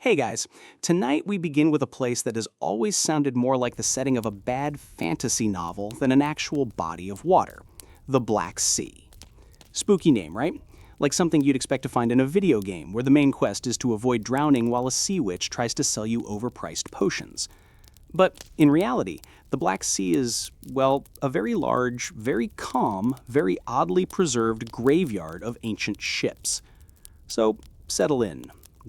Hey guys, tonight we begin with a place that has always sounded more like the setting of a bad fantasy novel than an actual body of water, the Black Sea. Spooky name, right? Like something you'd expect to find in a video game where the main quest is to avoid drowning while a sea witch tries to sell you overpriced potions. But in reality, the Black Sea is, well, a very large, very calm, very oddly preserved graveyard of ancient ships. So settle in.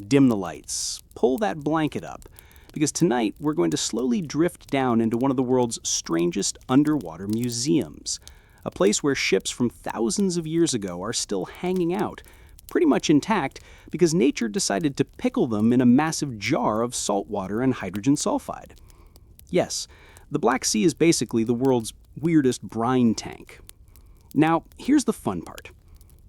Dim the lights, pull that blanket up, because tonight we're going to slowly drift down into one of the world's strangest underwater museums, a place where ships from thousands of years ago are still hanging out, pretty much intact because nature decided to pickle them in a massive jar of salt water and hydrogen sulfide. Yes, the Black Sea is basically the world's weirdest brine tank. Now, here's the fun part.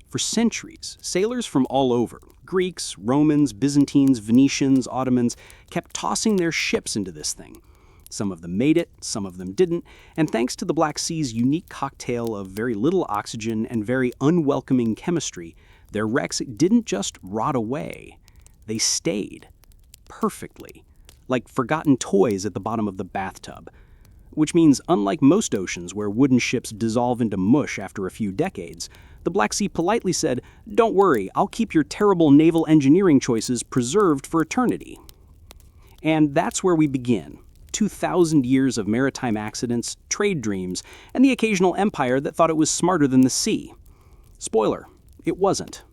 For centuries, sailors from all over, Greeks, Romans, Byzantines, Venetians, Ottomans, kept tossing their ships into this thing. Some of them made it, some of them didn't, and thanks to the Black Sea's unique cocktail of very little oxygen and very unwelcoming chemistry, their wrecks didn't just rot away. They stayed. Perfectly. Like forgotten toys at the bottom of the bathtub. Which means, unlike most oceans where wooden ships dissolve into mush after a few decades, the Black Sea politely said, "Don't worry, I'll keep your terrible naval engineering choices preserved for eternity." And that's where we begin. 2,000 years of maritime accidents, trade dreams, and the occasional empire that thought it was smarter than the sea. Spoiler, it wasn't.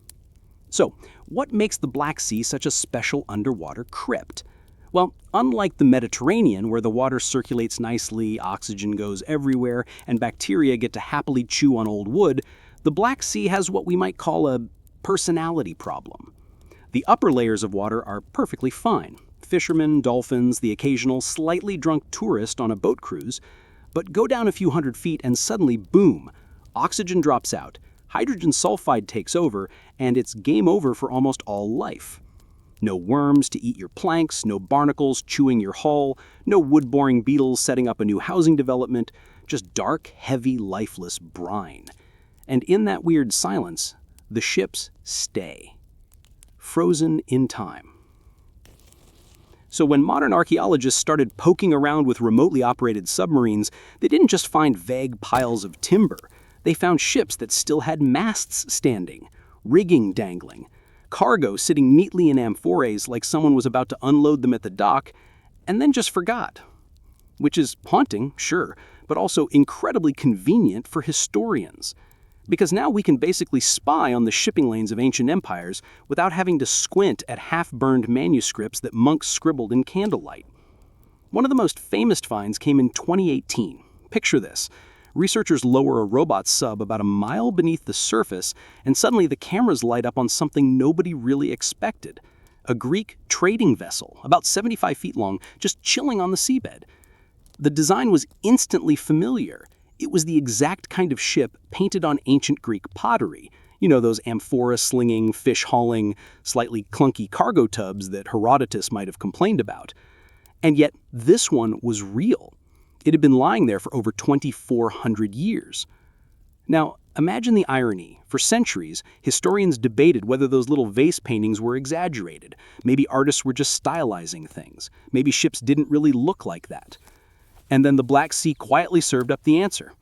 So, what makes the Black Sea such a special underwater crypt? Well, unlike the Mediterranean, where the water circulates nicely, oxygen goes everywhere, and bacteria get to happily chew on old wood, the Black Sea has what we might call a personality problem. The upper layers of water are perfectly fine. Fishermen, dolphins, the occasional slightly drunk tourist on a boat cruise. But go down a few hundred feet and suddenly, boom, oxygen drops out, hydrogen sulfide takes over, and it's game over for almost all life. No worms to eat your planks, no barnacles chewing your hull, no wood-boring beetles setting up a new housing development, just dark, heavy, lifeless brine. And in that weird silence, the ships stay. Frozen in time. So when modern archaeologists started poking around with remotely operated submarines, they didn't just find vague piles of timber. They found ships that still had masts standing, rigging dangling, cargo sitting neatly in amphorae like someone was about to unload them at the dock, and then just forgot. Which is haunting, sure, but also incredibly convenient for historians. Because now we can basically spy on the shipping lanes of ancient empires without having to squint at half-burned manuscripts that monks scribbled in candlelight. One of the most famous finds came in 2018. Picture this. Researchers lower a robot sub about a mile beneath the surface, and suddenly the cameras light up on something nobody really expected. A Greek trading vessel, about 75 feet long, just chilling on the seabed. The design was instantly familiar. It was the exact kind of ship painted on ancient Greek pottery. You know, those amphora-slinging, fish-hauling, slightly clunky cargo tubs that Herodotus might have complained about. And yet, this one was real. It had been lying there for over 2,400 years. Now, imagine the irony. For centuries, historians debated whether those little vase paintings were exaggerated. Maybe artists were just stylizing things. Maybe ships didn't really look like that. And then the Black Sea quietly served up the answer.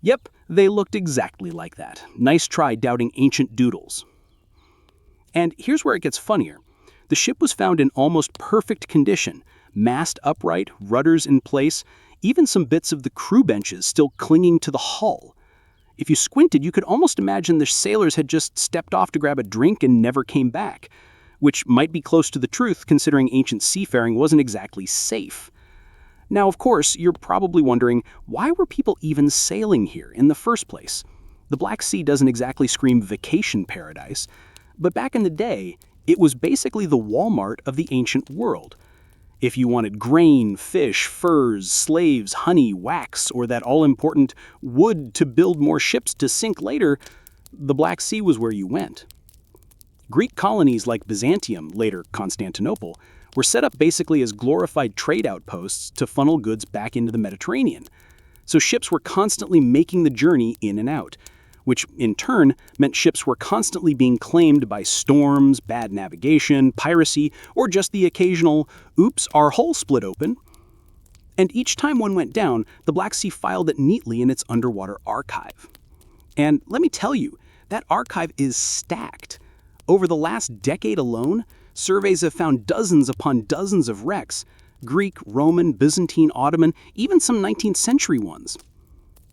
Yep, they looked exactly like that. Nice try doubting ancient doodles. And here's where it gets funnier. The ship was found in almost perfect condition. Mast upright, rudders in place, even some bits of the crew benches still clinging to the hull. If you squinted, you could almost imagine the sailors had just stepped off to grab a drink and never came back, which might be close to the truth considering ancient seafaring wasn't exactly safe. Now, of course, you're probably wondering, why were people even sailing here in the first place? The Black Sea doesn't exactly scream vacation paradise, but back in the day, it was basically the Walmart of the ancient world. If you wanted grain, fish, furs, slaves, honey, wax, or that all-important wood to build more ships to sink later, the Black Sea was where you went. Greek colonies like Byzantium, later Constantinople, were set up basically as glorified trade outposts to funnel goods back into the Mediterranean. So ships were constantly making the journey in and out, which in turn meant ships were constantly being claimed by storms, bad navigation, piracy, or just the occasional, oops, our hull split open. And each time one went down, the Black Sea filed it neatly in its underwater archive. And let me tell you, that archive is stacked. Over the last decade alone, surveys have found dozens upon dozens of wrecks, Greek, Roman, Byzantine, Ottoman, even some 19th century ones.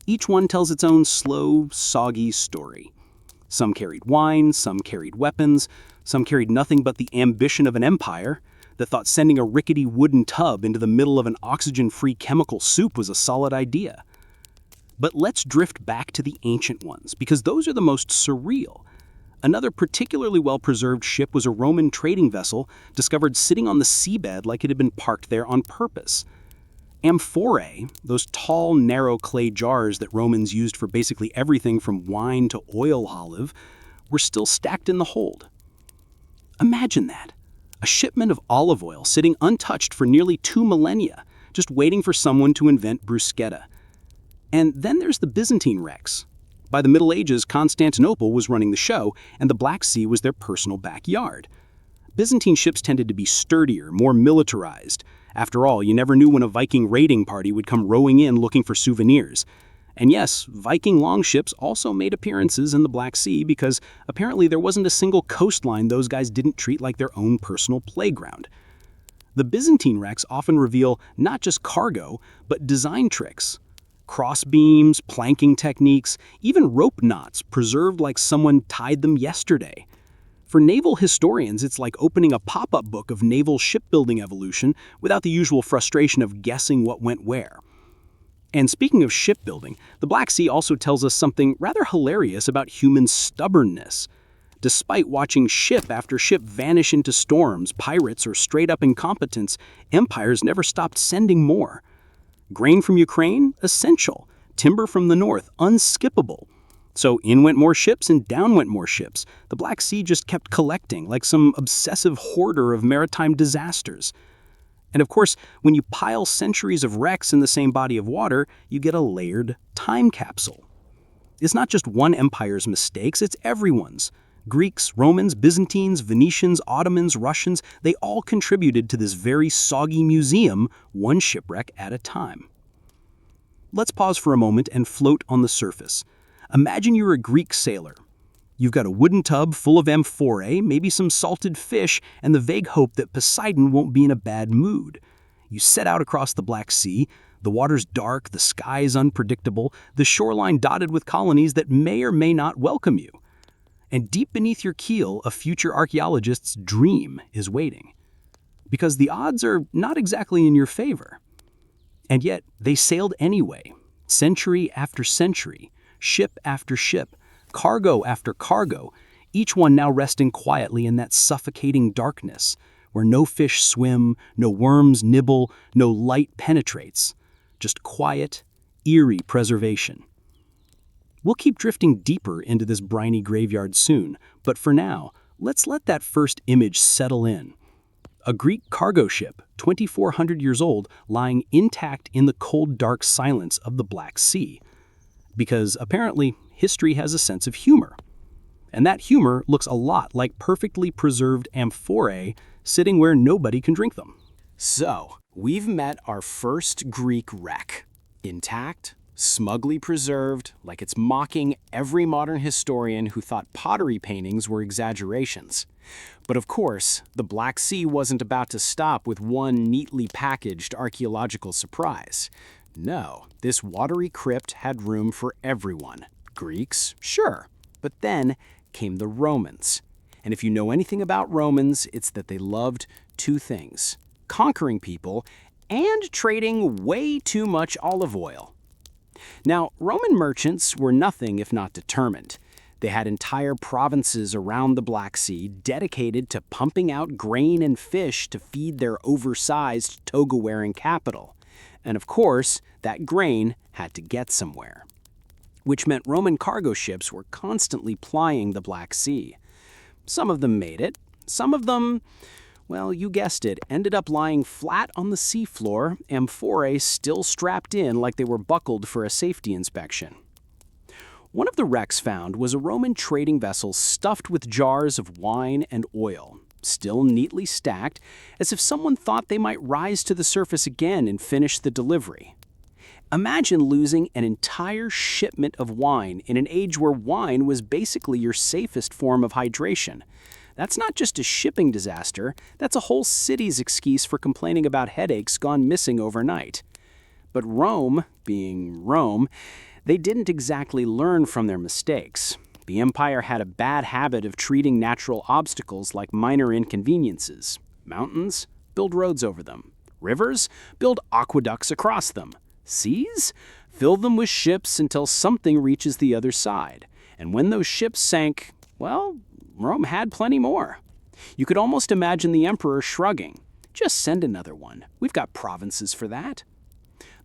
Each one tells its own slow, soggy story. Some carried wine, some carried weapons, some carried nothing but the ambition of an empire that thought sending a rickety wooden tub into the middle of an oxygen-free chemical soup was a solid idea. But let's drift back to the ancient ones, because those are the most surreal. Another particularly well-preserved ship was a Roman trading vessel discovered sitting on the seabed like it had been parked there on purpose. Amphorae, those tall, narrow clay jars that Romans used for basically everything from wine to oil olive, were still stacked in the hold. Imagine that. A shipment of olive oil sitting untouched for nearly 2 millennia, just waiting for someone to invent bruschetta. And then there's the Byzantine wrecks. By the Middle Ages, Constantinople was running the show, and the Black Sea was their personal backyard. Byzantine ships tended to be sturdier, more militarized. After all, you never knew when a Viking raiding party would come rowing in looking for souvenirs. And yes, Viking longships also made appearances in the Black Sea because apparently there wasn't a single coastline those guys didn't treat like their own personal playground. The Byzantine wrecks often reveal not just cargo, but design tricks. Cross beams, planking techniques, even rope knots preserved like someone tied them yesterday. For naval historians, it's like opening a pop-up book of naval shipbuilding evolution without the usual frustration of guessing what went where. And speaking of shipbuilding, the Black Sea also tells us something rather hilarious about human stubbornness. Despite watching ship after ship vanish into storms, pirates, or straight-up incompetence, empires never stopped sending more. Grain from Ukraine? Essential. Timber from the north? Unskippable. So in went more ships and down went more ships. The Black Sea just kept collecting, like some obsessive hoarder of maritime disasters. And of course, when you pile centuries of wrecks in the same body of water, you get a layered time capsule. It's not just one empire's mistakes, it's everyone's. Greeks, Romans, Byzantines, Venetians, Ottomans, Russians, they all contributed to this very soggy museum, one shipwreck at a time. Let's pause for a moment and float on the surface. Imagine you're a Greek sailor. You've got a wooden tub full of amphorae, maybe some salted fish, and the vague hope that Poseidon won't be in a bad mood. You set out across the Black Sea. The water's dark, the sky's unpredictable, the shoreline dotted with colonies that may or may not welcome you. And deep beneath your keel, a future archaeologist's dream is waiting. Because the odds are not exactly in your favor. And yet, they sailed anyway, century after century, ship after ship, cargo after cargo, each one now resting quietly in that suffocating darkness, where no fish swim, no worms nibble, no light penetrates. Just quiet, eerie preservation. We'll keep drifting deeper into this briny graveyard soon, but for now, let's let that first image settle in. A Greek cargo ship, 2,400 years old, lying intact in the cold, dark silence of the Black Sea. Because apparently, history has a sense of humor. And that humor looks a lot like perfectly preserved amphorae sitting where nobody can drink them. So, we've met our first Greek wreck. Intact, smugly preserved, like it's mocking every modern historian who thought pottery paintings were exaggerations. But of course, the Black Sea wasn't about to stop with one neatly packaged archaeological surprise. No, this watery crypt had room for everyone. Greeks, sure, but then came the Romans. And if you know anything about Romans, it's that they loved two things: conquering people and trading way too much olive oil. Now, Roman merchants were nothing if not determined. They had entire provinces around the Black Sea dedicated to pumping out grain and fish to feed their oversized toga-wearing capital. And of course, that grain had to get somewhere. Which meant Roman cargo ships were constantly plying the Black Sea. Some of them made it. Some of them, well, you guessed it, ended up lying flat on the seafloor, amphorae still strapped in like they were buckled for a safety inspection. One of the wrecks found was a Roman trading vessel stuffed with jars of wine and oil, still neatly stacked, as if someone thought they might rise to the surface again and finish the delivery. Imagine losing an entire shipment of wine in an age where wine was basically your safest form of hydration. That's not just a shipping disaster, that's a whole city's excuse for complaining about headaches gone missing overnight. But Rome, being Rome, they didn't exactly learn from their mistakes. The empire had a bad habit of treating natural obstacles like minor inconveniences. Mountains? Build roads over them. Rivers? Build aqueducts across them. Seas? Fill them with ships until something reaches the other side. And when those ships sank, well, Rome had plenty more. You could almost imagine the emperor shrugging. Just send another one. We've got provinces for that.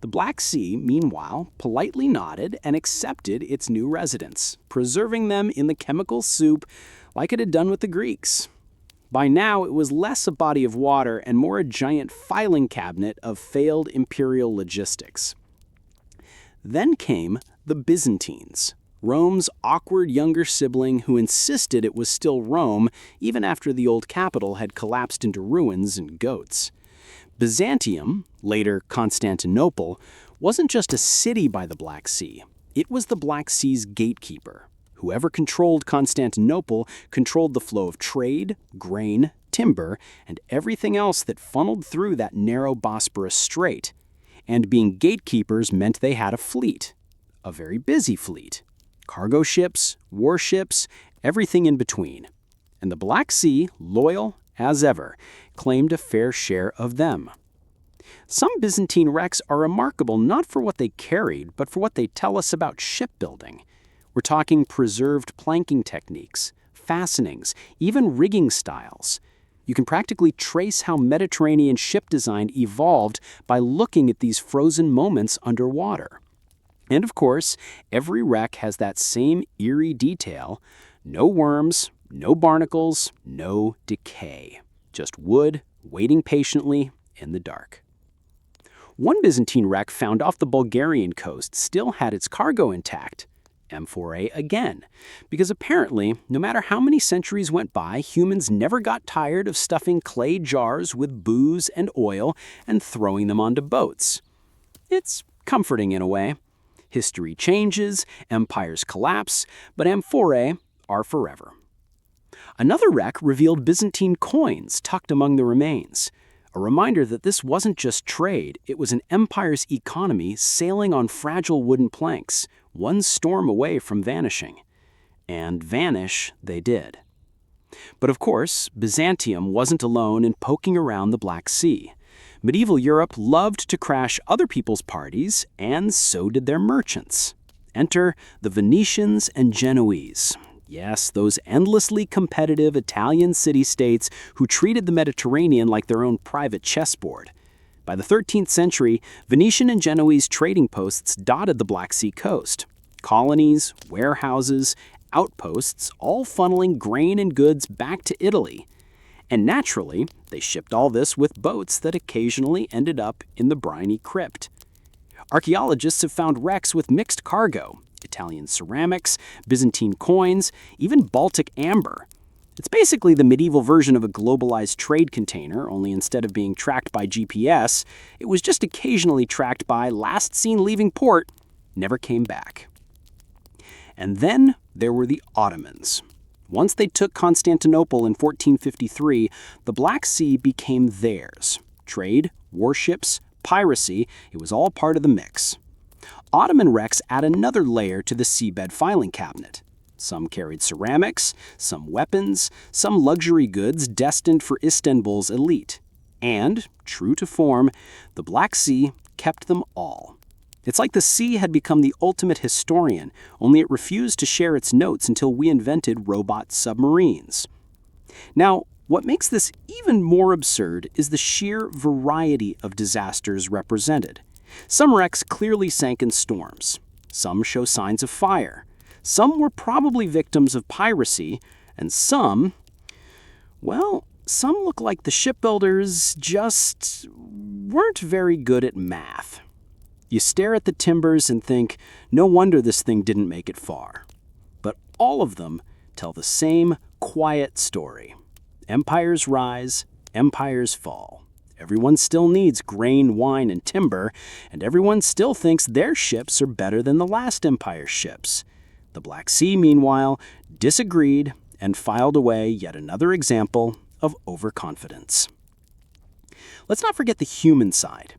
The Black Sea, meanwhile, politely nodded and accepted its new residents, preserving them in the chemical soup like it had done with the Greeks. By now, it was less a body of water and more a giant filing cabinet of failed imperial logistics. Then came the Byzantines, Rome's awkward younger sibling who insisted it was still Rome even after the old capital had collapsed into ruins and goats. Byzantium, later Constantinople, wasn't just a city by the Black Sea. It was the Black Sea's gatekeeper. Whoever controlled Constantinople controlled the flow of trade, grain, timber, and everything else that funneled through that narrow Bosporus Strait. And being gatekeepers meant they had a fleet. A very busy fleet. Cargo ships, warships, everything in between. And the Black Sea, loyal as ever, claimed a fair share of them. Some Byzantine wrecks are remarkable not for what they carried, but for what they tell us about shipbuilding. We're talking preserved planking techniques, fastenings, even rigging styles. You can practically trace how Mediterranean ship design evolved by looking at these frozen moments underwater. And of course, every wreck has that same eerie detail: no worms, no barnacles, no decay. Just wood waiting patiently in the dark. One Byzantine wreck found off the Bulgarian coast still had its cargo intact. Amphorae again, because apparently, no matter how many centuries went by, humans never got tired of stuffing clay jars with booze and oil and throwing them onto boats. It's comforting in a way. History changes, empires collapse, but amphorae are forever. Another wreck revealed Byzantine coins tucked among the remains. A reminder that this wasn't just trade, it was an empire's economy sailing on fragile wooden planks, one storm away from vanishing. And vanish they did. But of course, Byzantium wasn't alone in poking around the Black Sea. Medieval Europe loved to crash other people's parties, and so did their merchants. Enter the Venetians and Genoese. Yes, those endlessly competitive Italian city-states who treated the Mediterranean like their own private chessboard. By the 13th century, Venetian and Genoese trading posts dotted the Black Sea coast. Colonies, warehouses, outposts, all funneling grain and goods back to Italy. And naturally, they shipped all this with boats that occasionally ended up in the briny crypt. Archaeologists have found wrecks with mixed cargo: Italian ceramics, Byzantine coins, even Baltic amber. It's basically the medieval version of a globalized trade container, only instead of being tracked by GPS, it was just occasionally tracked by last seen leaving port, never came back. And then there were the Ottomans. Once they took Constantinople in 1453, the Black Sea became theirs. Trade, warships, piracy, it was all part of the mix. Ottoman wrecks add another layer to the seabed filing cabinet. Some carried ceramics, some weapons, some luxury goods destined for Istanbul's elite. And, true to form, the Black Sea kept them all. It's like the sea had become the ultimate historian, only it refused to share its notes until we invented robot submarines. Now, what makes this even more absurd is the sheer variety of disasters represented. Some wrecks clearly sank in storms. Some show signs of fire. Some were probably victims of piracy, and some look like the shipbuilders just weren't very good at math. You stare at the timbers and think, no wonder this thing didn't make it far. But all of them tell the same quiet story. Empires rise, empires fall. Everyone still needs grain, wine, and timber, and everyone still thinks their ships are better than the last empire's ships. The Black Sea, meanwhile, disagreed and filed away yet another example of overconfidence. Let's not forget the human side.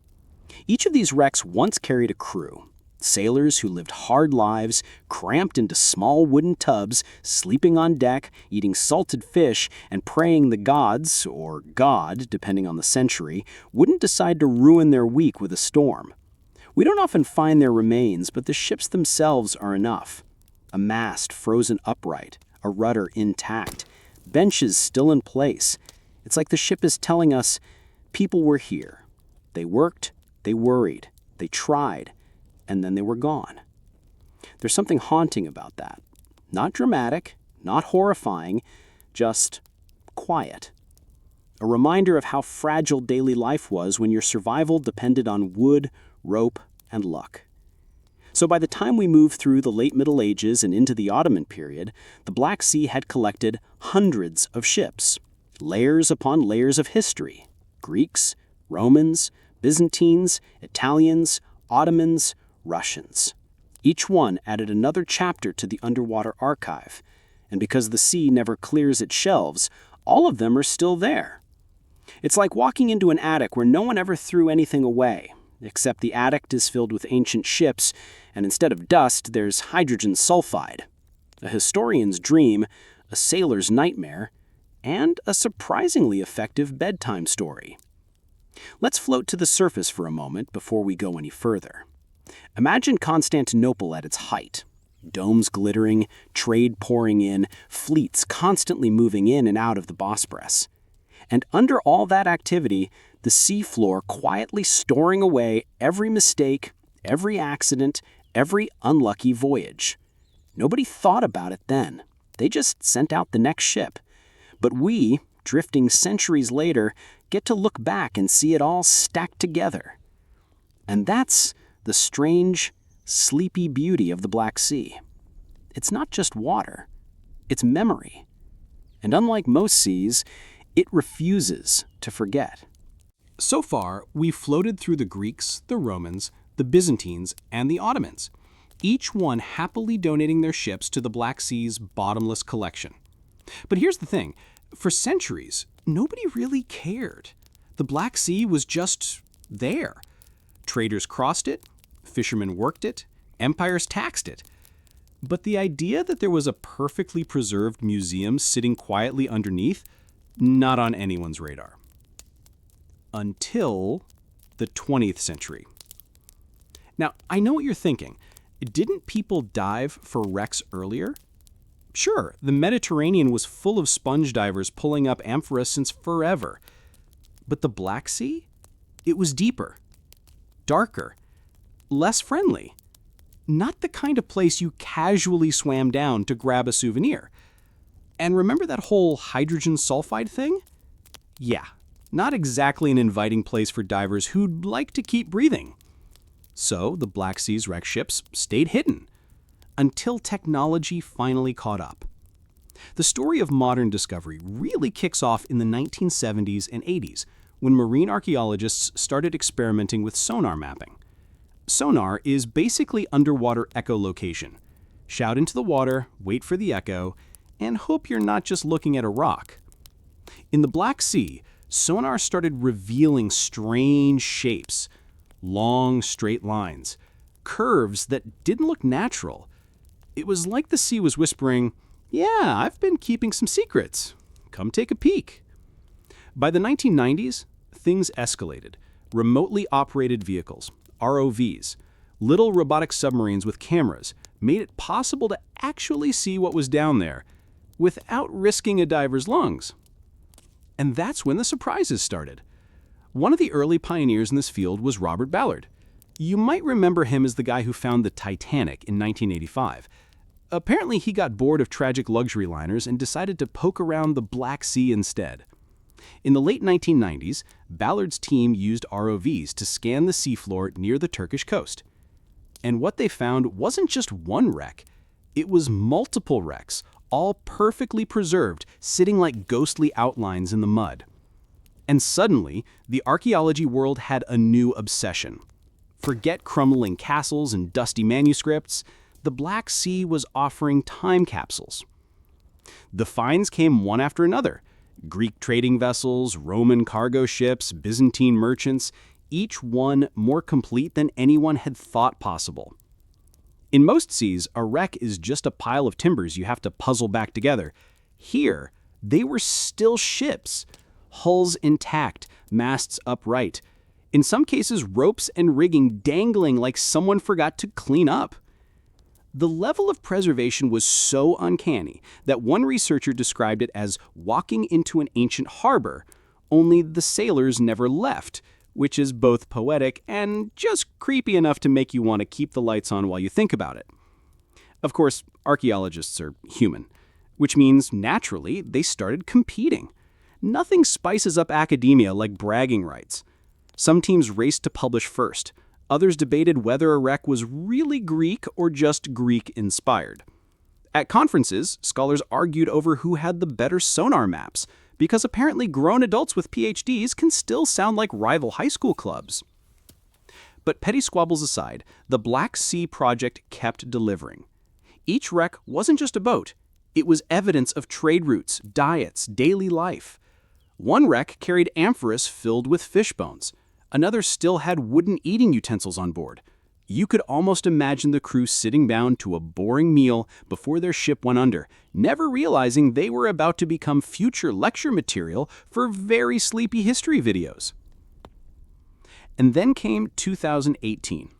Each of these wrecks once carried a crew. Sailors who lived hard lives, cramped into small wooden tubs, sleeping on deck, eating salted fish, and praying the gods, or God, depending on the century, wouldn't decide to ruin their week with a storm. We don't often find their remains, but the ships themselves are enough. A mast frozen upright, a rudder intact, benches still in place. It's like the ship is telling us, people were here. They worked, they worried, they tried, and then they were gone. There's something haunting about that. Not dramatic, not horrifying, just quiet. A reminder of how fragile daily life was when your survival depended on wood, rope, and luck. So by the time we move through the late Middle Ages and into the Ottoman period, the Black Sea had collected hundreds of ships, layers upon layers of history. Greeks, Romans, Byzantines, Italians, Ottomans, Russians. Each one added another chapter to the underwater archive, and because the sea never clears its shelves, all of them are still there. It's like walking into an attic where no one ever threw anything away, except the attic is filled with ancient ships, and instead of dust, there's hydrogen sulfide. A historian's dream, a sailor's nightmare, and a surprisingly effective bedtime story. Let's float to the surface for a moment before we go any further. Imagine Constantinople at its height. Domes glittering, trade pouring in, fleets constantly moving in and out of the Bosporus. And under all that activity, the seafloor quietly storing away every mistake, every accident, every unlucky voyage. Nobody thought about it then. They just sent out the next ship. But we, drifting centuries later, get to look back and see it all stacked together. And that's the strange, sleepy beauty of the Black Sea. It's not just water, it's memory. And unlike most seas, it refuses to forget. So far, we've floated through the Greeks, the Romans, the Byzantines, and the Ottomans, each one happily donating their ships to the Black Sea's bottomless collection. But here's the thing. For centuries, nobody really cared. The Black Sea was just there. Traders crossed it, fishermen worked it, empires taxed it. But the idea that there was a perfectly preserved museum sitting quietly underneath, not on anyone's radar. Until the 20th century. Now, I know what you're thinking. Didn't people dive for wrecks earlier? Sure, the Mediterranean was full of sponge divers pulling up amphora since forever. But the Black Sea? It was deeper, darker, less friendly. Not the kind of place you casually swam down to grab a souvenir. And remember that whole hydrogen sulfide thing? Yeah, not exactly an inviting place for divers who'd like to keep breathing. So the Black Sea's wreck ships stayed hidden until technology finally caught up. The story of modern discovery really kicks off in the 1970s and 80s when marine archaeologists started experimenting with sonar mapping. Sonar is basically underwater echolocation. Shout into the water, wait for the echo, and hope you're not just looking at a rock. In the Black Sea, sonar started revealing strange shapes, long straight lines, curves that didn't look natural. It was like the sea was whispering, "Yeah, I've been keeping some secrets. Come take a peek." By the 1990s, things escalated. Remotely operated vehicles, ROVs, little robotic submarines with cameras, made it possible to actually see what was down there without risking a diver's lungs. And that's when the surprises started. One of the early pioneers in this field was Robert Ballard. You might remember him as the guy who found the Titanic in 1985. Apparently, he got bored of tragic luxury liners and decided to poke around the Black Sea instead. In the late 1990s, Ballard's team used ROVs to scan the seafloor near the Turkish coast. And what they found wasn't just one wreck, it was multiple wrecks, all perfectly preserved, sitting like ghostly outlines in the mud. And suddenly, the archaeology world had a new obsession. Forget crumbling castles and dusty manuscripts, the Black Sea was offering time capsules. The finds came one after another. Greek trading vessels, Roman cargo ships, Byzantine merchants, each one more complete than anyone had thought possible. In most seas, a wreck is just a pile of timbers you have to puzzle back together. Here, they were still ships, hulls intact, masts upright. In some cases, ropes and rigging dangling like someone forgot to clean up. The level of preservation was so uncanny that one researcher described it as walking into an ancient harbor, only the sailors never left, which is both poetic and just creepy enough to make you want to keep the lights on while you think about it. Of course, archaeologists are human, which means naturally they started competing. Nothing spices up academia like bragging rights. Some teams raced to publish first. Others debated whether a wreck was really Greek or just Greek-inspired. At conferences, scholars argued over who had the better sonar maps, because apparently grown adults with PhDs can still sound like rival high school clubs. But petty squabbles aside, the Black Sea project kept delivering. Each wreck wasn't just a boat. It was evidence of trade routes, diets, daily life. One wreck carried amphoras filled with fish bones. Another still had wooden eating utensils on board. You could almost imagine the crew sitting down to a boring meal before their ship went under, never realizing they were about to become future lecture material for very sleepy history videos. And then came 2018.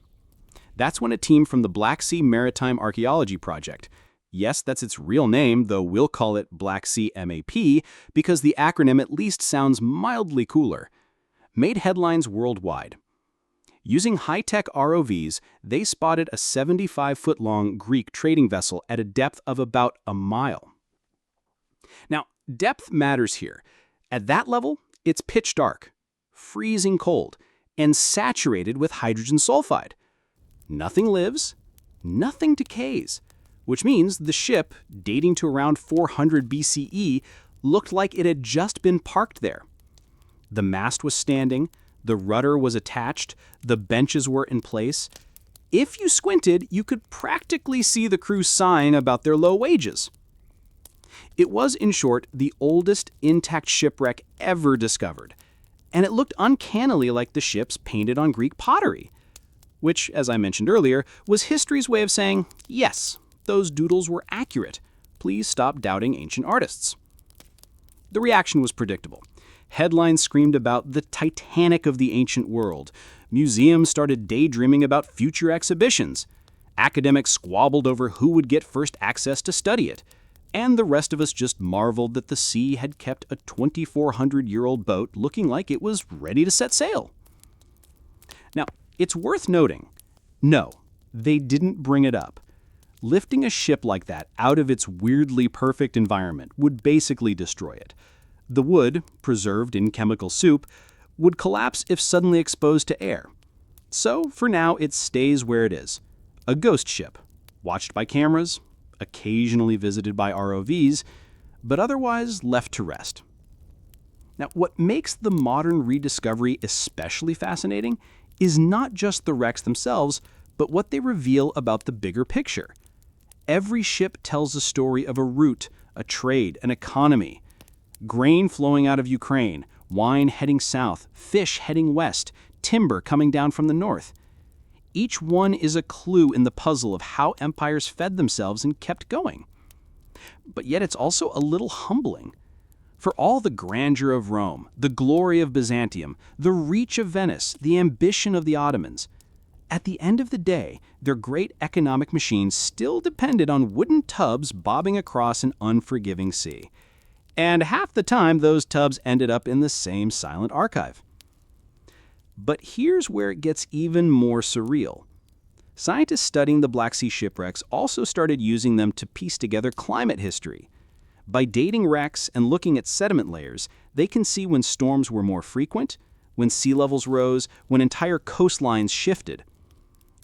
That's when a team from the Black Sea Maritime Archaeology Project, yes, that's its real name, though we'll call it Black Sea MAP because the acronym at least sounds mildly cooler, made headlines worldwide. Using high-tech ROVs, they spotted a 75-foot-long Greek trading vessel at a depth of about a mile. Now, depth matters here. At that level, it's pitch dark, freezing cold, and saturated with hydrogen sulfide. Nothing lives, nothing decays, which means the ship, dating to around 400 BCE, looked like it had just been parked there. The mast was standing, the rudder was attached, the benches were in place. If you squinted, you could practically see the crew sighing about their low wages. It was, in short, the oldest intact shipwreck ever discovered, and it looked uncannily like the ships painted on Greek pottery, which, as I mentioned earlier, was history's way of saying, yes, those doodles were accurate. Please stop doubting ancient artists. The reaction was predictable. Headlines screamed about the Titanic of the ancient world. Museums started daydreaming about future exhibitions. Academics squabbled over who would get first access to study it. And the rest of us just marveled that the sea had kept a 2,400-year-old boat looking like it was ready to set sail. Now, it's worth noting, no, they didn't bring it up. Lifting a ship like that out of its weirdly perfect environment would basically destroy it. The wood, preserved in chemical soup, would collapse if suddenly exposed to air. So, for now, it stays where it is. A ghost ship, watched by cameras, occasionally visited by ROVs, but otherwise left to rest. Now, what makes the modern rediscovery especially fascinating is not just the wrecks themselves, but what they reveal about the bigger picture. Every ship tells a story of a route, a trade, an economy. Grain flowing out of Ukraine, wine heading south, fish heading west, timber coming down from the north. Each one is a clue in the puzzle of how empires fed themselves and kept going. But yet it's also a little humbling. For all the grandeur of Rome, the glory of Byzantium, the reach of Venice, the ambition of the Ottomans, at the end of the day, their great economic machines still depended on wooden tubs bobbing across an unforgiving sea. And half the time, those tubs ended up in the same silent archive. But here's where it gets even more surreal. Scientists studying the Black Sea shipwrecks also started using them to piece together climate history. By dating wrecks and looking at sediment layers, they can see when storms were more frequent, when sea levels rose, when entire coastlines shifted.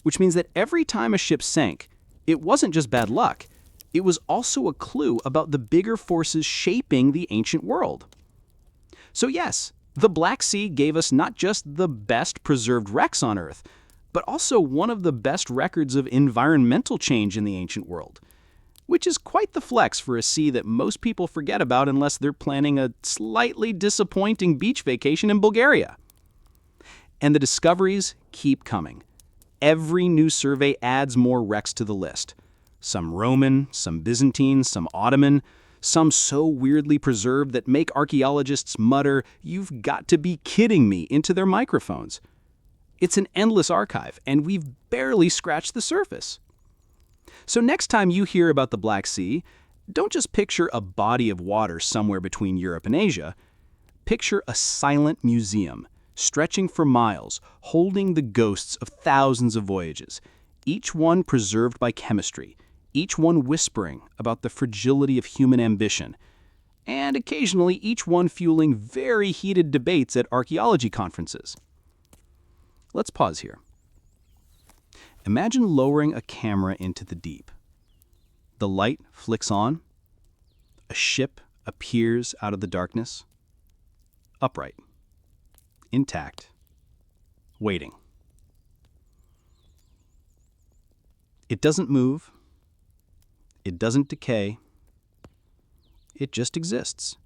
Which means that every time a ship sank, it wasn't just bad luck, it was also a clue about the bigger forces shaping the ancient world. So yes, the Black Sea gave us not just the best preserved wrecks on Earth, but also one of the best records of environmental change in the ancient world, which is quite the flex for a sea that most people forget about unless they're planning a slightly disappointing beach vacation in Bulgaria. And the discoveries keep coming. Every new survey adds more wrecks to the list. Some Roman, some Byzantine, some Ottoman, some so weirdly preserved that make archaeologists mutter, "You've got to be kidding me," into their microphones. It's an endless archive, and we've barely scratched the surface. So next time you hear about the Black Sea, don't just picture a body of water somewhere between Europe and Asia. Picture a silent museum, stretching for miles, holding the ghosts of thousands of voyages, each one preserved by chemistry, each one whispering about the fragility of human ambition, and occasionally each one fueling very heated debates at archaeology conferences. Let's pause here. Imagine lowering a camera into the deep. The light flicks on. A ship appears out of the darkness. Upright. Intact. Waiting. It doesn't move. It doesn't decay. It just exists.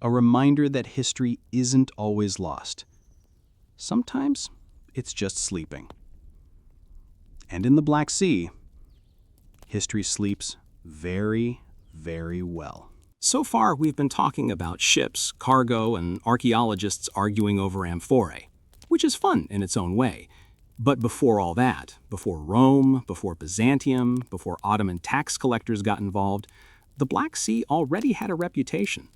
A reminder that history isn't always lost. Sometimes it's just sleeping. And in the Black Sea, history sleeps very, very well. So far, we've been talking about ships, cargo, and archaeologists arguing over amphorae, which is fun in its own way. But before all that, before Rome, before Byzantium, before Ottoman tax collectors got involved, the Black Sea already had a reputation.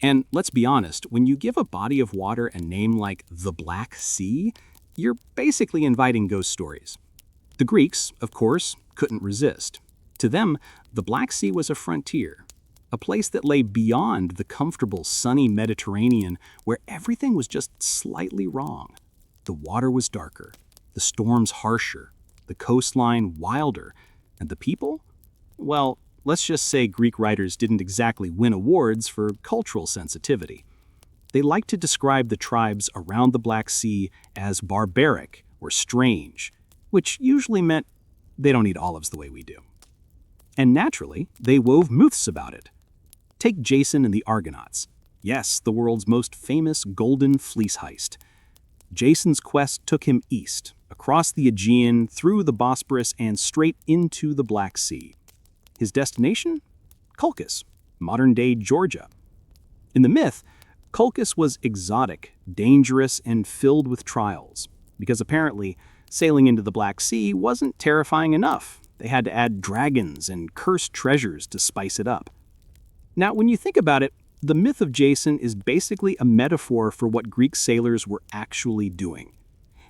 And let's be honest, when you give a body of water a name like the Black Sea, you're basically inviting ghost stories. The Greeks, of course, couldn't resist. To them, the Black Sea was a frontier, a place that lay beyond the comfortable, sunny Mediterranean where everything was just slightly wrong. The water was darker, the storms harsher, the coastline wilder, and the people? Well, let's just say Greek writers didn't exactly win awards for cultural sensitivity. They liked to describe the tribes around the Black Sea as barbaric or strange, which usually meant they don't eat olives the way we do. And naturally, they wove myths about it. Take Jason and the Argonauts. Yes, the world's most famous golden fleece heist. Jason's quest took him east, across the Aegean, through the Bosporus, and straight into the Black Sea. His destination? Colchis, modern-day Georgia. In the myth, Colchis was exotic, dangerous, and filled with trials, because apparently sailing into the Black Sea wasn't terrifying enough. They had to add dragons and cursed treasures to spice it up. Now, when you think about it, the myth of Jason is basically a metaphor for what Greek sailors were actually doing.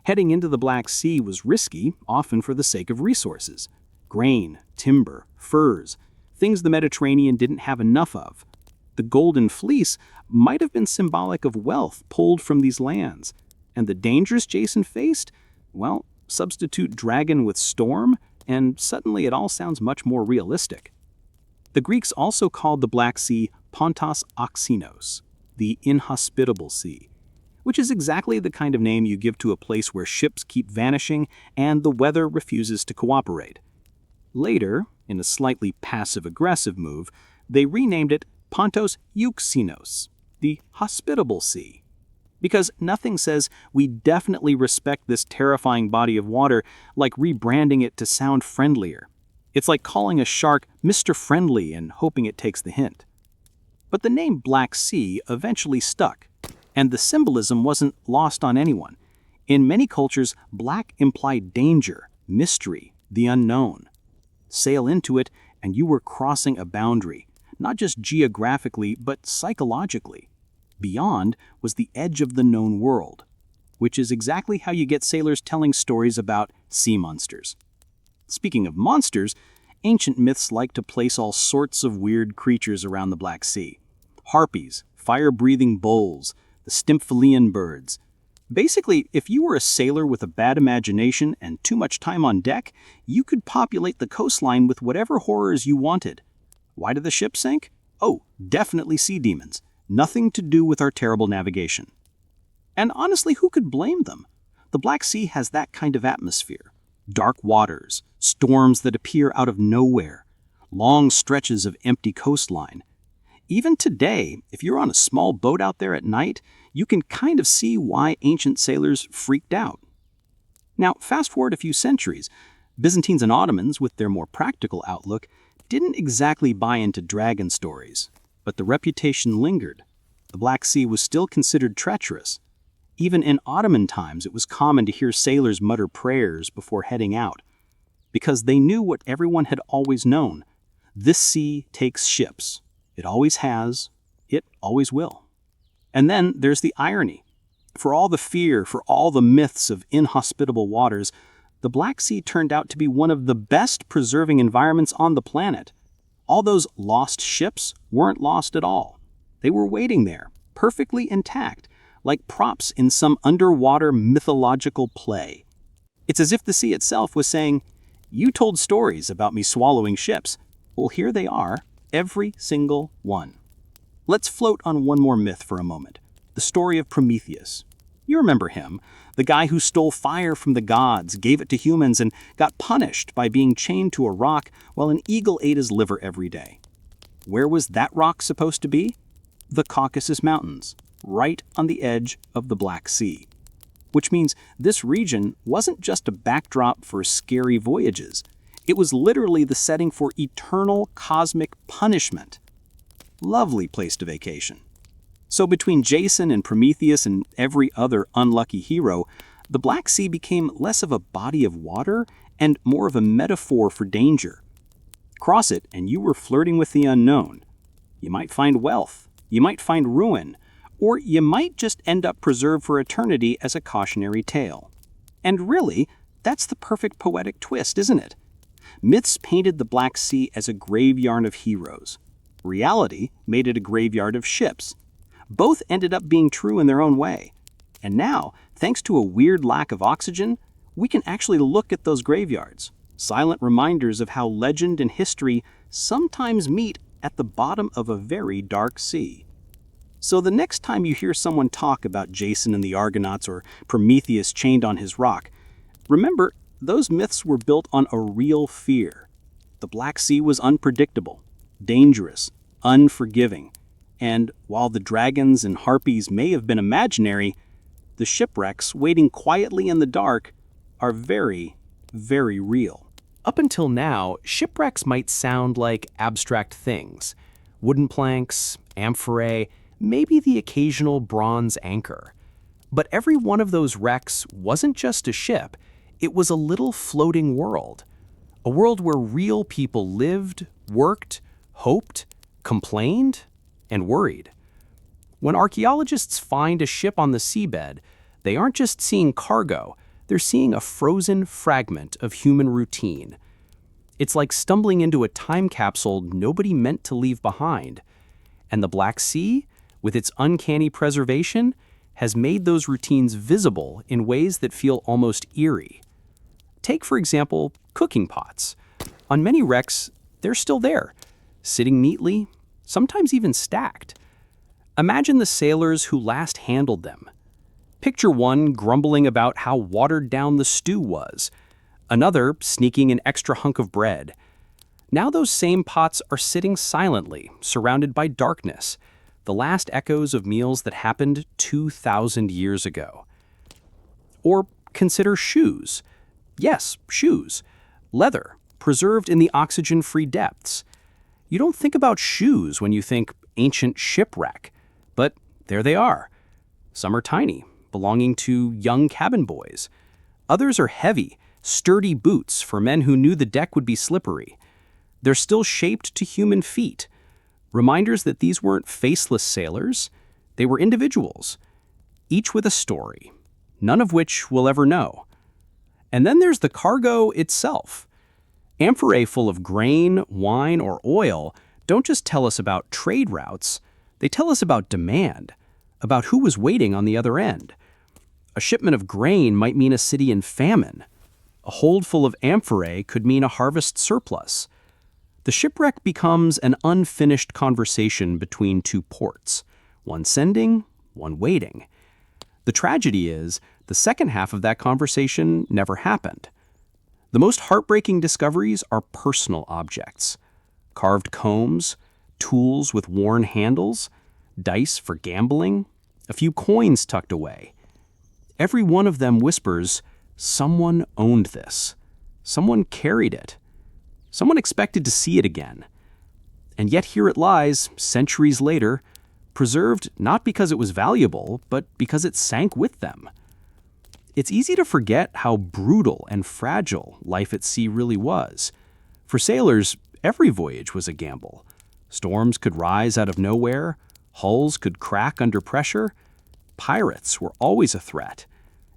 Heading into the Black Sea was risky, often for the sake of resources. Grain, timber, furs, things the Mediterranean didn't have enough of. The golden fleece might have been symbolic of wealth pulled from these lands. And the dangers Jason faced? Well, substitute dragon with storm, and suddenly it all sounds much more realistic. The Greeks also called the Black Sea Pontos Oxynos, the inhospitable sea, which is exactly the kind of name you give to a place where ships keep vanishing and the weather refuses to cooperate. Later, in a slightly passive-aggressive move, they renamed it Pontos Euxinos, the hospitable sea. Because nothing says we definitely respect this terrifying body of water like rebranding it to sound friendlier. It's like calling a shark Mr. Friendly and hoping it takes the hint. But the name Black Sea eventually stuck, and the symbolism wasn't lost on anyone. In many cultures, black implied danger, mystery, the unknown. Sail into it, and you were crossing a boundary, not just geographically, but psychologically. Beyond was the edge of the known world, which is exactly how you get sailors telling stories about sea monsters. Speaking of monsters, Ancient myths like to place all sorts of weird creatures around the Black Sea. Harpies, fire-breathing bulls, the Stymphalian birds. Basically, if you were a sailor with a bad imagination and too much time on deck, you could populate the coastline with whatever horrors you wanted. Why did the ship sink? Oh, definitely sea demons. Nothing to do with our terrible navigation. And honestly, who could blame them? The Black Sea has that kind of atmosphere. Dark waters, storms that appear out of nowhere, long stretches of empty coastline. Even today, if you're on a small boat out there at night, you can kind of see why ancient sailors freaked out. Now, fast forward a few centuries, Byzantines and Ottomans, with their more practical outlook, didn't exactly buy into dragon stories, but the reputation lingered. The Black Sea was still considered treacherous. Even in Ottoman times, it was common to hear sailors mutter prayers before heading out, because they knew what everyone had always known. This sea takes ships. It always has. It always will. And then there's the irony. For all the fear, for all the myths of inhospitable waters, the Black Sea turned out to be one of the best preserving environments on the planet. All those lost ships weren't lost at all. They were waiting there, perfectly intact, like props in some underwater mythological play. It's as if the sea itself was saying, "You told stories about me swallowing ships. Well, here they are, every single one." Let's float on one more myth for a moment. The story of Prometheus. You remember him, the guy who stole fire from the gods, gave it to humans, and got punished by being chained to a rock while an eagle ate his liver every day. Where was that rock supposed to be? The Caucasus Mountains, right on the edge of the Black Sea. Which means this region wasn't just a backdrop for scary voyages. It was literally the setting for eternal cosmic punishment. Lovely place to vacation. So between Jason and Prometheus and every other unlucky hero, the Black Sea became less of a body of water and more of a metaphor for danger. Cross it and you were flirting with the unknown. You might find wealth, you might find ruin, or you might just end up preserved for eternity as a cautionary tale. And really, that's the perfect poetic twist, isn't it? Myths painted the Black Sea as a graveyard of heroes. Reality made it a graveyard of ships. Both ended up being true in their own way. And now, thanks to a weird lack of oxygen, we can actually look at those graveyards, silent reminders of how legend and history sometimes meet at the bottom of a very dark sea. So the next time you hear someone talk about Jason and the Argonauts or Prometheus chained on his rock, remember, those myths were built on a real fear. The Black Sea was unpredictable, dangerous, unforgiving, and while the dragons and harpies may have been imaginary, the shipwrecks waiting quietly in the dark are very, very real. Up until now, shipwrecks might sound like abstract things. Wooden planks, amphorae, maybe the occasional bronze anchor. But every one of those wrecks wasn't just a ship, it was a little floating world. A world where real people lived, worked, hoped, complained, and worried. When archaeologists find a ship on the seabed, they aren't just seeing cargo, they're seeing a frozen fragment of human routine. It's like stumbling into a time capsule nobody meant to leave behind. And the Black Sea, with its uncanny preservation, has made those routines visible in ways that feel almost eerie. Take, for example, cooking pots. On many wrecks, they're still there, sitting neatly, sometimes even stacked. Imagine the sailors who last handled them. Picture one grumbling about how watered down the stew was, another sneaking an extra hunk of bread. Now those same pots are sitting silently, surrounded by darkness, the last echoes of meals that happened 2,000 years ago. Or consider shoes. Yes, shoes. Leather, preserved in the oxygen-free depths. You don't think about shoes when you think ancient shipwreck, but there they are. Some are tiny, belonging to young cabin boys. Others are heavy, sturdy boots for men who knew the deck would be slippery. They're still shaped to human feet, reminders that these weren't faceless sailors, they were individuals, each with a story, none of which we'll ever know. And then there's the cargo itself. Amphorae full of grain, wine, or oil don't just tell us about trade routes, they tell us about demand, about who was waiting on the other end. A shipment of grain might mean a city in famine. A hold full of amphorae could mean a harvest surplus. The shipwreck becomes an unfinished conversation between two ports, one sending, one waiting. The tragedy is, the second half of that conversation never happened. The most heartbreaking discoveries are personal objects. Carved combs, tools with worn handles, dice for gambling, a few coins tucked away. Every one of them whispers, someone owned this. Someone carried it. Someone expected to see it again. And yet here it lies, centuries later, preserved not because it was valuable, but because it sank with them. It's easy to forget how brutal and fragile life at sea really was. For sailors, every voyage was a gamble. Storms could rise out of nowhere, hulls could crack under pressure, pirates were always a threat.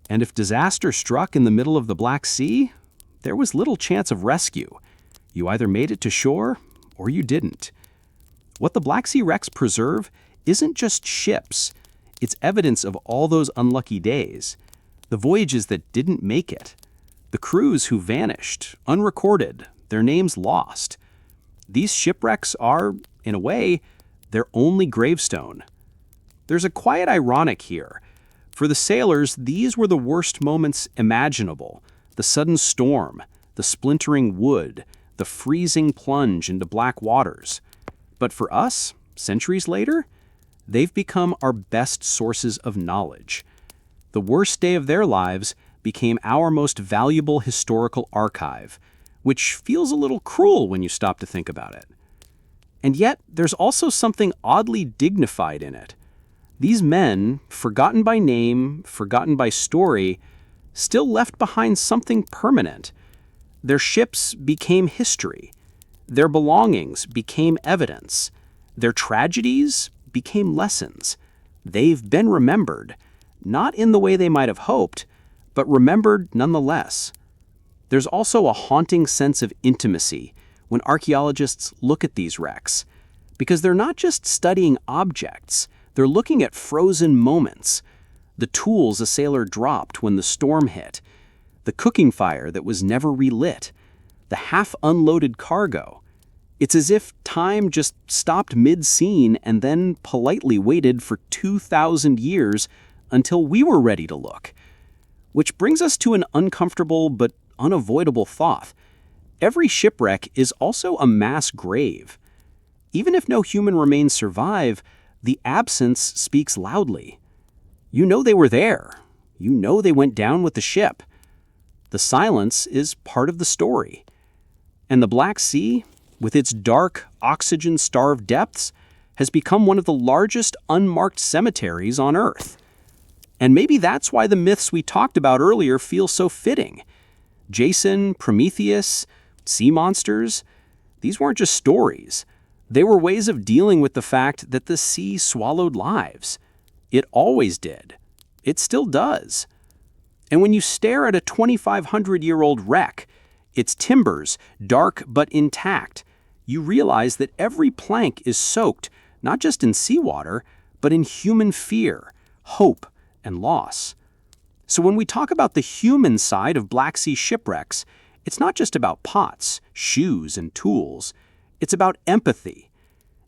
And if disaster struck in the middle of the Black Sea, there was little chance of rescue. You either made it to shore or you didn't. What the Black Sea wrecks preserve isn't just ships, it's evidence of all those unlucky days. The voyages that didn't make it. The crews who vanished, unrecorded, their names lost. These shipwrecks are, in a way, their only gravestone. There's a quiet ironic here. For the sailors, these were the worst moments imaginable. The sudden storm, the splintering wood, the freezing plunge into black waters. But for us, centuries later, they've become our best sources of knowledge. The worst day of their lives became our most valuable historical archive, which feels a little cruel when you stop to think about it. And yet, there's also something oddly dignified in it. These men, forgotten by name, forgotten by story, still left behind something permanent. Their ships became history. Their belongings became evidence. Their tragedies became lessons. They've been remembered, not in the way they might have hoped, but remembered nonetheless. There's also a haunting sense of intimacy when archaeologists look at these wrecks, because they're not just studying objects, they're looking at frozen moments. The tools a sailor dropped when the storm hit, the cooking fire that was never relit, the half-unloaded cargo. It's as if time just stopped mid-scene and then politely waited for 2,000 years until we were ready to look. Which brings us to an uncomfortable but unavoidable thought. Every shipwreck is also a mass grave. Even if no human remains survive, the absence speaks loudly. You know they were there. You know they went down with the ship. The silence is part of the story. And the Black Sea, with its dark, oxygen-starved depths, has become one of the largest unmarked cemeteries on Earth. And maybe that's why the myths we talked about earlier feel so fitting. Jason, Prometheus, sea monsters, these weren't just stories. They were ways of dealing with the fact that the sea swallowed lives. It always did. It still does. And when you stare at a 2,500-year-old wreck, its timbers, dark but intact, you realize that every plank is soaked not just in seawater, but in human fear, hope, and loss. So when we talk about the human side of Black Sea shipwrecks, it's not just about pots, shoes, and tools. It's about empathy.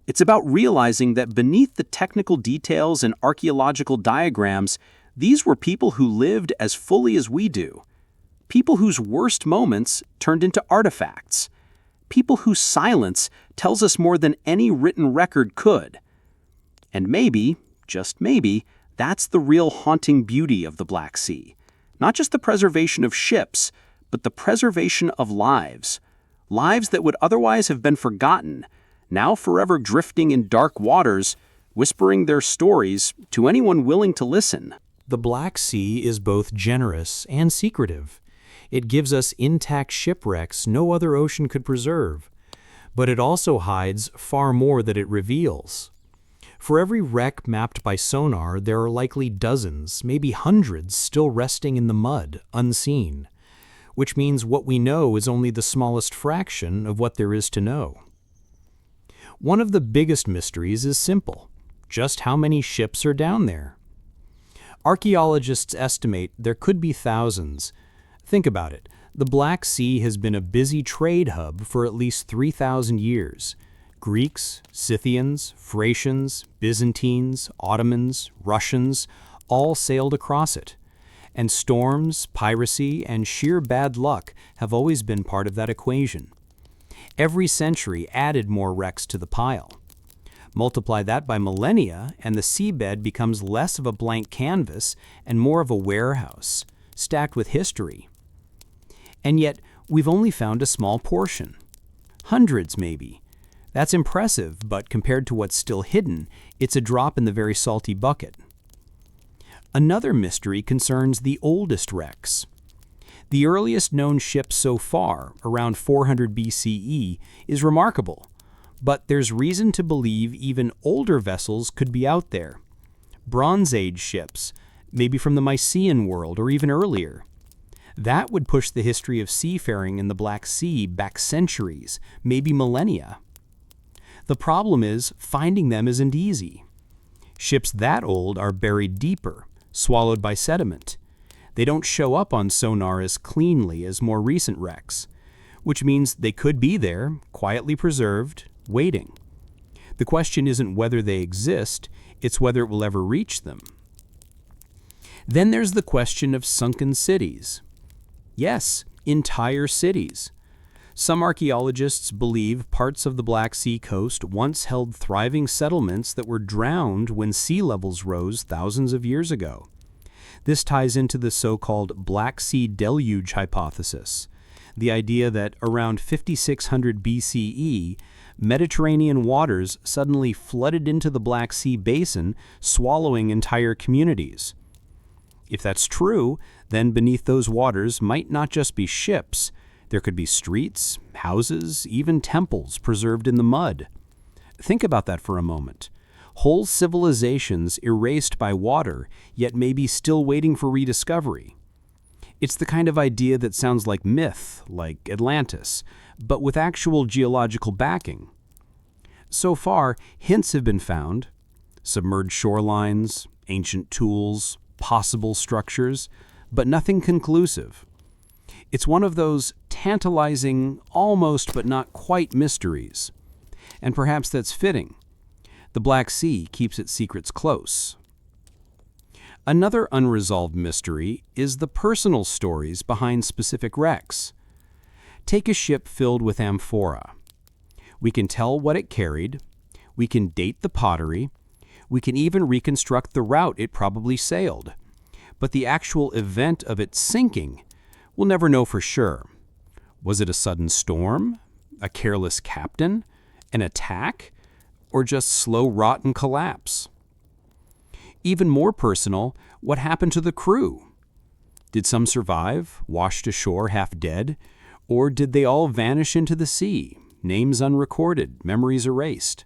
It's about realizing that beneath the technical details and archaeological diagrams, these were people who lived as fully as we do. People whose worst moments turned into artifacts. People whose silence tells us more than any written record could. And maybe, just maybe, that's the real haunting beauty of the Black Sea. Not just the preservation of ships, but the preservation of lives. Lives that would otherwise have been forgotten, now forever drifting in dark waters, whispering their stories to anyone willing to listen. The Black Sea is both generous and secretive. It gives us intact shipwrecks no other ocean could preserve. But it also hides far more that it reveals. For every wreck mapped by sonar, there are likely dozens, maybe hundreds, still resting in the mud, unseen. which means what we know is only the smallest fraction of what there is to know. One of the biggest mysteries is simple: just how many ships are down there? Archaeologists estimate there could be thousands. Think about it. The Black Sea has been a busy trade hub for at least 3,000 years. Greeks, Scythians, Thracians, Byzantines, Ottomans, Russians all sailed across it. And storms, piracy, and sheer bad luck have always been part of that equation. Every century added more wrecks to the pile. Multiply that by millennia, and the seabed becomes less of a blank canvas and more of a warehouse, stacked with history. And yet, we've only found a small portion. Hundreds, maybe. That's impressive, but compared to what's still hidden, it's a drop in the very salty bucket. Another mystery concerns the oldest wrecks. The earliest known ship so far, around 400 BCE, is remarkable, but there's reason to believe even older vessels could be out there. Bronze Age ships, maybe from the Mycenaean world or even earlier. That would push the history of seafaring in the Black Sea back centuries, maybe millennia. The problem is, finding them isn't easy. Ships that old are buried deeper, swallowed by sediment. They don't show up on sonar as cleanly as more recent wrecks, which means they could be there, quietly preserved, waiting. The question isn't whether they exist, it's whether it will ever reach them. Then there's the question of sunken cities. Yes, entire cities. Some archaeologists believe parts of the Black Sea coast once held thriving settlements that were drowned when sea levels rose thousands of years ago. This ties into the so-called Black Sea deluge hypothesis, the idea that around 5600 BCE, Mediterranean waters suddenly flooded into the Black Sea basin, swallowing entire communities. If that's true, then beneath those waters might not just be ships. There could be streets, houses, even temples preserved in the mud. Think about that for a moment. Whole civilizations erased by water, yet maybe still waiting for rediscovery. It's the kind of idea that sounds like myth, like Atlantis, but with actual geological backing. So far, hints have been found: submerged shorelines, ancient tools, possible structures, but nothing conclusive. It's one of those tantalizing, almost but not quite mysteries. And perhaps that's fitting. The Black Sea keeps its secrets close. Another unresolved mystery is the personal stories behind specific wrecks. Take a ship filled with amphora. We can tell what it carried, we can date the pottery, we can even reconstruct the route it probably sailed. But the actual event of its sinking, we'll never know for sure. Was it a sudden storm, a careless captain, an attack, or just slow rot and collapse? Even more personal, what happened to the crew? Did some survive, washed ashore half dead, or did they all vanish into the sea, names unrecorded, memories erased?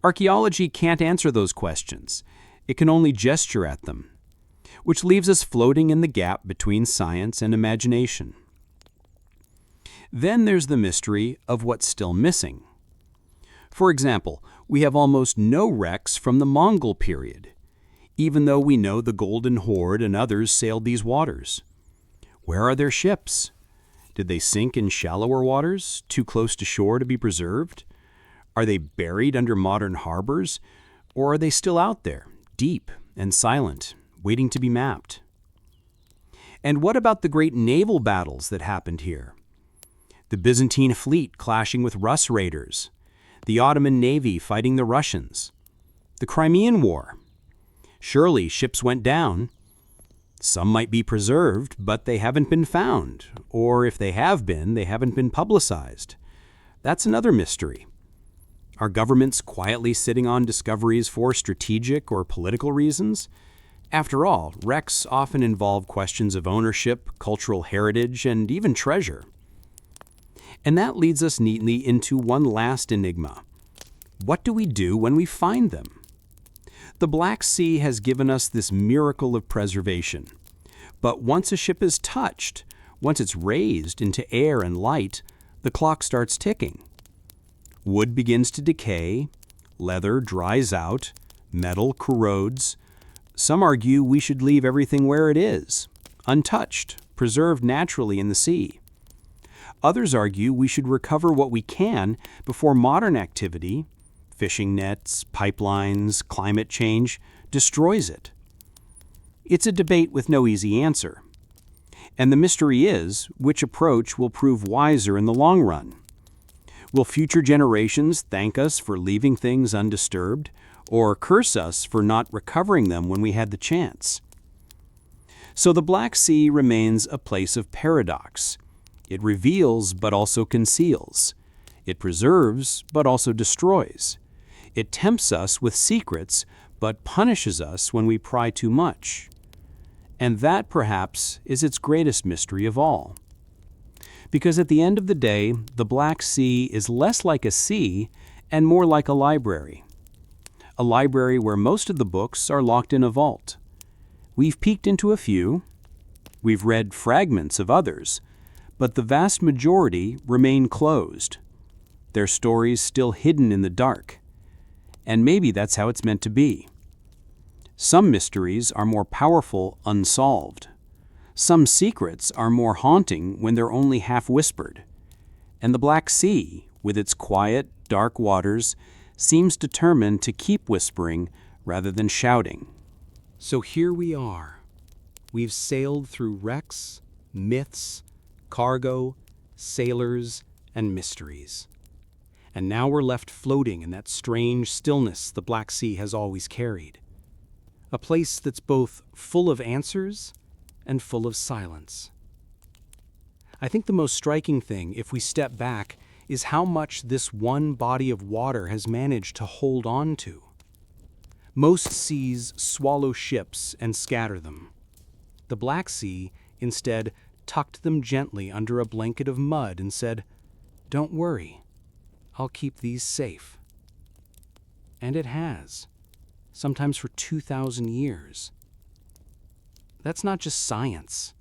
Archaeology can't answer those questions. It can only gesture at them, which leaves us floating in the gap between science and imagination. Then there's the mystery of what's still missing. For example, we have almost no wrecks from the Mongol period, even though we know the Golden Horde and others sailed these waters. Where are their ships? Did they sink in shallower waters, too close to shore to be preserved? Are they buried under modern harbors, or are they still out there, deep and silent, waiting to be mapped? And what about the great naval battles that happened here? The Byzantine fleet clashing with Rus raiders, the Ottoman navy fighting the Russians, the Crimean War. Surely ships went down. Some might be preserved, but they haven't been found, or if they have been, they haven't been publicized. That's another mystery. Are governments quietly sitting on discoveries for strategic or political reasons? After all, wrecks often involve questions of ownership, cultural heritage, and even treasure. And that leads us neatly into one last enigma. What do we do when we find them? The Black Sea has given us this miracle of preservation. But once a ship is touched, Once it's raised into air and light, the clock starts ticking. Wood begins to decay, leather dries out, metal corrodes. Some argue we should leave everything where it is, untouched, preserved naturally in the sea. Others argue we should recover what we can before modern activity, fishing nets, pipelines, climate change, destroys it. It's a debate with no easy answer. And the mystery is, which approach will prove wiser in the long run? Will future generations thank us for leaving things undisturbed, or curse us for not recovering them when we had the chance? So the Black Sea remains a place of paradox. It reveals but also conceals. It preserves but also destroys. It tempts us with secrets but punishes us when we pry too much. And that, perhaps, is its greatest mystery of all. Because at the end of the day, the Black Sea is less like a sea and more like a library. A library where most of the books are locked in a vault. We've peeked into a few, we've read fragments of others, but the vast majority remain closed. Their stories still hidden in the dark. And maybe that's how it's meant to be. Some mysteries are more powerful unsolved. Some secrets are more haunting when they're only half whispered. And the Black Sea, with its quiet, dark waters, seems determined to keep whispering rather than shouting. So here we are. We've sailed through wrecks, myths, cargo, sailors, and mysteries. And now we're left floating in that strange stillness the Black Sea has always carried. A place that's both full of answers and full of silence. I think the most striking thing, if we step back, is how much this one body of water has managed to hold on to. Most seas swallow ships and scatter them. The Black Sea, instead, tucked them gently under a blanket of mud and said, "Don't worry, I'll keep these safe." And it has, sometimes for 2,000 years. That's not just science.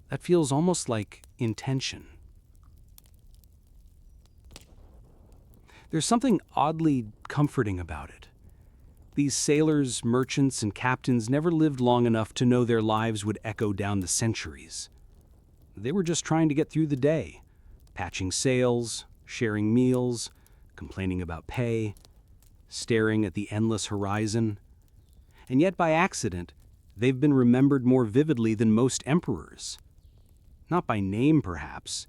That feels almost like intention. There's something oddly comforting about it. These sailors, merchants, and captains never lived long enough to know their lives would echo down the centuries. They were just trying to get through the day, patching sails, sharing meals, complaining about pay, staring at the endless horizon. And yet by accident, they've been remembered more vividly than most emperors. Not by name, perhaps,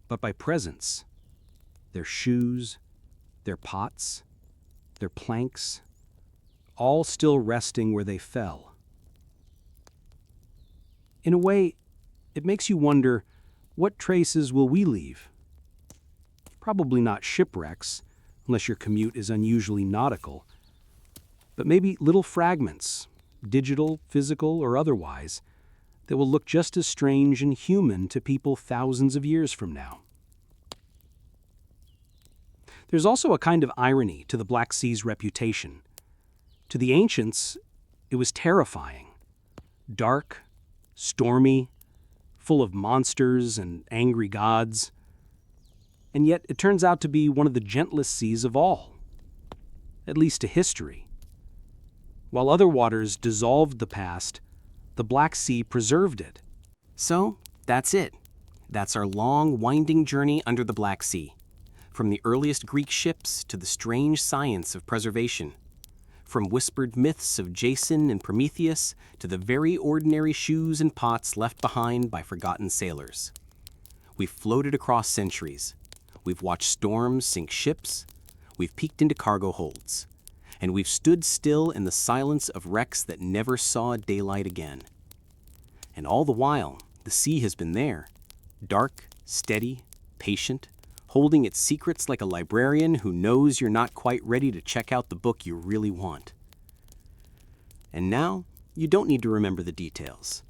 but by presence. Their shoes, their pots, their planks, all still resting where they fell. In a way, it makes you wonder, what traces will we leave? Probably not shipwrecks, unless your commute is unusually nautical, but maybe little fragments, digital, physical, or otherwise, that will look just as strange and human to people thousands of years from now. There's also a kind of irony to the Black Sea's reputation. To the ancients, it was terrifying. Dark, stormy, full of monsters and angry gods. And yet it turns out to be one of the gentlest seas of all, at least to history. While other waters dissolved the past, the Black Sea preserved it. So, that's it. That's our long, winding journey under the Black Sea. From the earliest Greek ships to the strange science of preservation. From whispered myths of Jason and Prometheus to the very ordinary shoes and pots left behind by forgotten sailors. We've floated across centuries. We've watched storms sink ships. We've peeked into cargo holds. And we've stood still in the silence of wrecks that never saw daylight again. And all the while, the sea has been there, dark, steady, patient, holding its secrets like a librarian who knows you're not quite ready to check out the book you really want. And now, you don't need to remember the details.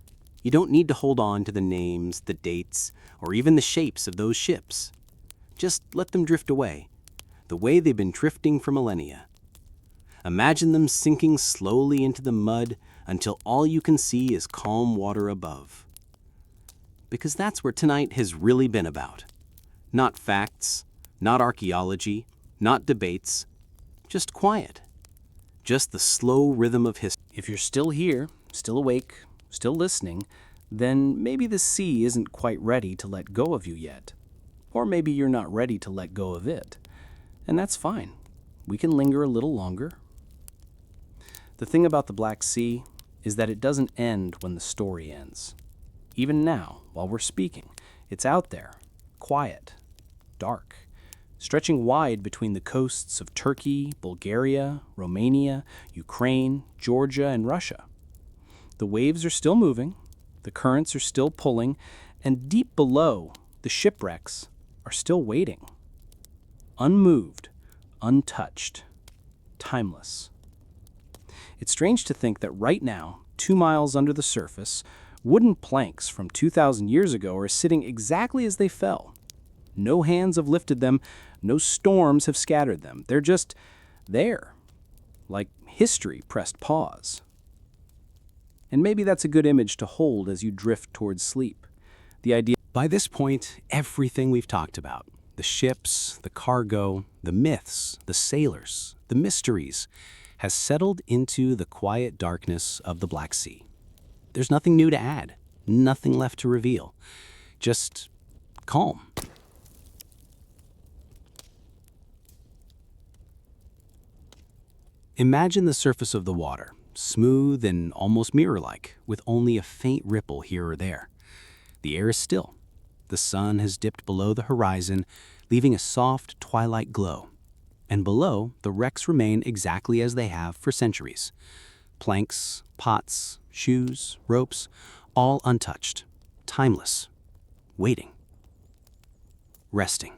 You don't need to hold on to the names, the dates, or even the shapes of those ships. Just let them drift away, the way they've been drifting for millennia. Imagine them sinking slowly into the mud until all you can see is calm water above. because that's where tonight has really been about. Not facts, not archaeology, not debates, just quiet. Just the slow rhythm of history. If you're still here, still awake, still listening, then maybe the sea isn't quite ready to let go of you yet. Or maybe you're not ready to let go of it. And that's fine. We can linger a little longer. The thing about the Black Sea is that it doesn't end when the story ends. Even now, while we're speaking, it's out there, quiet, dark, stretching wide between the coasts of Turkey, Bulgaria, Romania, Ukraine, Georgia, and Russia. The waves are still moving, the currents are still pulling, and deep below, the shipwrecks are still waiting. Unmoved, untouched, timeless. It's strange to think that right now, 2 miles under the surface, wooden planks from 2,000 years ago are sitting exactly as they fell. No hands have lifted them, no storms have scattered them. They're just there, like history pressed pause. And maybe that's a good image to hold as you drift towards sleep. The idea. By this point, everything we've talked about, the ships, the cargo, the myths, the sailors, the mysteries, has settled into the quiet darkness of the Black Sea. There's nothing new to add, nothing left to reveal, just calm. Imagine the surface of the water, smooth and almost mirror-like, with only a faint ripple here or there. The air is still. The sun has dipped below the horizon, leaving a soft twilight glow. And below, the wrecks remain exactly as they have for centuries. Planks, pots, shoes, ropes, all untouched, timeless, waiting, resting.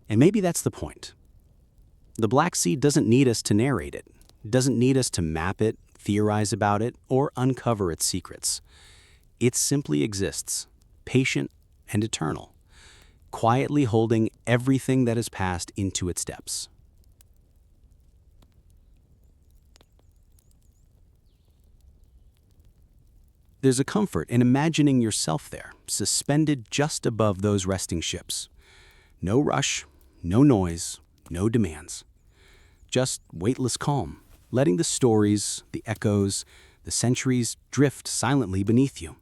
And maybe that's the point. The Black Sea doesn't need us to narrate it, doesn't need us to map it, theorize about it, or uncover its secrets. It simply exists, patient and eternal, quietly holding everything that has passed into its depths. There's a comfort in imagining yourself there, suspended just above those resting ships. No rush, no noise, no demands. Just weightless calm, letting the stories, the echoes, the centuries drift silently beneath you.